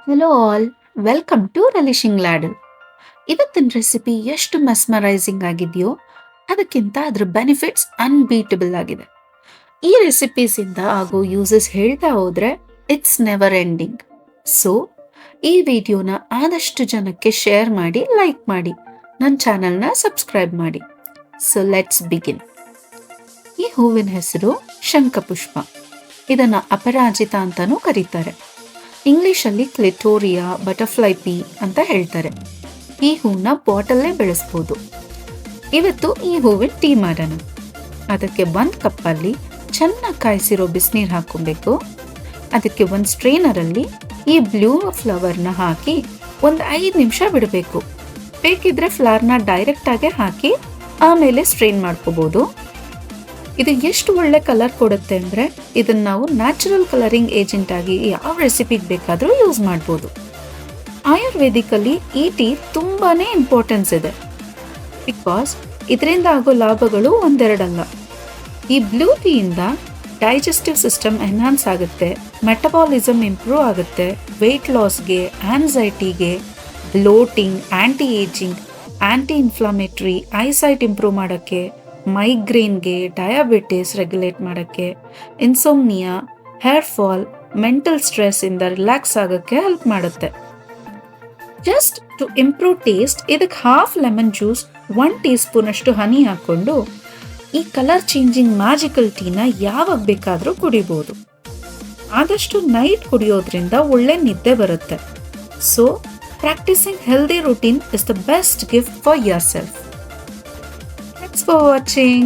Hello all, welcome to relishing ladle. ಇವತ್ತಿನ recipe ಎಷ್ಟು mesmerising ಆಗಿದೆಯೋ ಅದಕ್ಕಿಂತ ಅದ್ರ ಬೆನಿಫಿಟ್ಸ್ ಅನ್ಬೀಟಬಲ್ ಆಗಿದೆ. ಈ ರೆಸಿಪೀಸಿಂದ ಆಗೋ ಯೂಸಸ್ ಹೇಳ್ತಾ ಹೋದ್ರೆ ಇಟ್ಸ್ ನೆವರ್ ಎಂಡಿಂಗ್. ಸೊ ಈ ವಿಡಿಯೋನ ಆದಷ್ಟು ಜನಕ್ಕೆ ಶೇರ್ ಮಾಡಿ, ಲೈಕ್ ಮಾಡಿ, ನನ್ನ ಚಾನಲ್ನ ಸಬ್ಸ್ಕ್ರೈಬ್ ಮಾಡಿ. So let's begin. ಈ ಹೂವಿನ ಹೆಸರು ಶಂಖಪುಷ್ಪ. ಇದನ್ನ ಅಪರಾಜಿತ ಅಂತಾನೂ ಕರೀತಾರೆ. ಇಂಗ್ಲಿಷಲ್ಲಿ ಕ್ಲಿಟೋರಿಯಾ, ಬಟರ್ಫ್ಲೈ ಪೀ ಅಂತ ಹೇಳ್ತಾರೆ. ಈ ಹೂವನ್ನ ಬಾಟಲ್ಲೇ ಬೆಳೆಸ್ಬೋದು. ಇವತ್ತು ಈ ಹೂವಿನ ಟೀ ಮಾಡೋಣ. ಅದಕ್ಕೆ ಒಂದು ಕಪ್ಪಲ್ಲಿ ಚೆನ್ನಾಗಿ ಕಾಯಿಸಿರೋ ಬಿಸಿನೀರು ಹಾಕೊಬೇಕು. ಅದಕ್ಕೆ ಒಂದು ಸ್ಟ್ರೈನರಲ್ಲಿ ಈ ಬ್ಲೂ ಫ್ಲವರ್ನ ಹಾಕಿ ಒಂದು 5 ನಿಮಿಷ ಬಿಡಬೇಕು. ಬೇಕಿದ್ರೆ ಫ್ಲವರ್ನ ಡೈರೆಕ್ಟಾಗೆ ಹಾಕಿ ಆಮೇಲೆ ಸ್ಟ್ರೈನ್ ಮಾಡ್ಕೋಬೋದು. ಇದು ಎಷ್ಟು ಒಳ್ಳೆ ಕಲರ್ ಕೊಡುತ್ತೆ ಅಂದರೆ ಇದನ್ನು ನಾವು ನ್ಯಾಚುರಲ್ ಕಲರಿಂಗ್ ಏಜೆಂಟ್ ಆಗಿ ಯಾವ ರೆಸಿಪಿಗೆ ಬೇಕಾದರೂ ಯೂಸ್ ಮಾಡ್ಬೋದು. ಆಯುರ್ವೇದಿಕಲ್ಲಿ ಈ ಟೀ ತುಂಬಾ ಇಂಪಾರ್ಟೆನ್ಸ್ ಇದೆ. ಬಿಕಾಸ್ ಇದರಿಂದ ಆಗೋ ಲಾಭಗಳು ಒಂದೆರಡಲ್ಲ. ಈ ಬ್ಲೂ ಟೀಯಿಂದ ಡೈಜೆಸ್ಟಿವ್ ಸಿಸ್ಟಮ್ ಎನ್ಹಾನ್ಸ್ ಆಗುತ್ತೆ, ಮೆಟಬಾಲಿಸಮ್ ಇಂಪ್ರೂವ್ ಆಗುತ್ತೆ, ವೆಯ್ಟ್ ಲಾಸ್ಗೆ, ಆನ್ಸೈಟಿಗೆ, bloating, anti ageing, anti inflammatory, eyesight improve ಮಾಡೋಕ್ಕೆ, ಮೈಗ್ರೇನ್ಗೆ, ಡಯಾಬಿಟಿಸ್ ರೆಗ್ಯುಲೇಟ್ ಮಾಡೋಕ್ಕೆ, ಇನ್ಸೋಮ್ನಿಯಾ, ಹೇರ್ ಫಾಲ್, ಮೆಂಟಲ್ ಸ್ಟ್ರೆಸ್ಸಿಂದ ರಿಲ್ಯಾಕ್ಸ್ ಆಗೋಕ್ಕೆ ಹೆಲ್ಪ್ ಮಾಡುತ್ತೆ. ಜಸ್ಟ್ ಟು ಇಂಪ್ರೂವ್ ಟೇಸ್ಟ್ ಇದಕ್ಕೆ ಹಾಫ್ ಲೆಮನ್ ಜ್ಯೂಸ್, 1 ಟೀ ಸ್ಪೂನಷ್ಟು ಹನಿ ಹಾಕ್ಕೊಂಡು ಈ ಕಲರ್ ಚೇಂಜಿಂಗ್ ಮ್ಯಾಜಿಕಲ್ ಟೀನ ಯಾವಾಗ ಬೇಕಾದರೂ ಕುಡಿಬೋದು. ಆದಷ್ಟು ನೈಟ್ ಕುಡಿಯೋದ್ರಿಂದ ಒಳ್ಳೆ ನಿದ್ದೆ ಬರುತ್ತೆ. So practising healthy routine is the best gift for your self. Thanks for watching.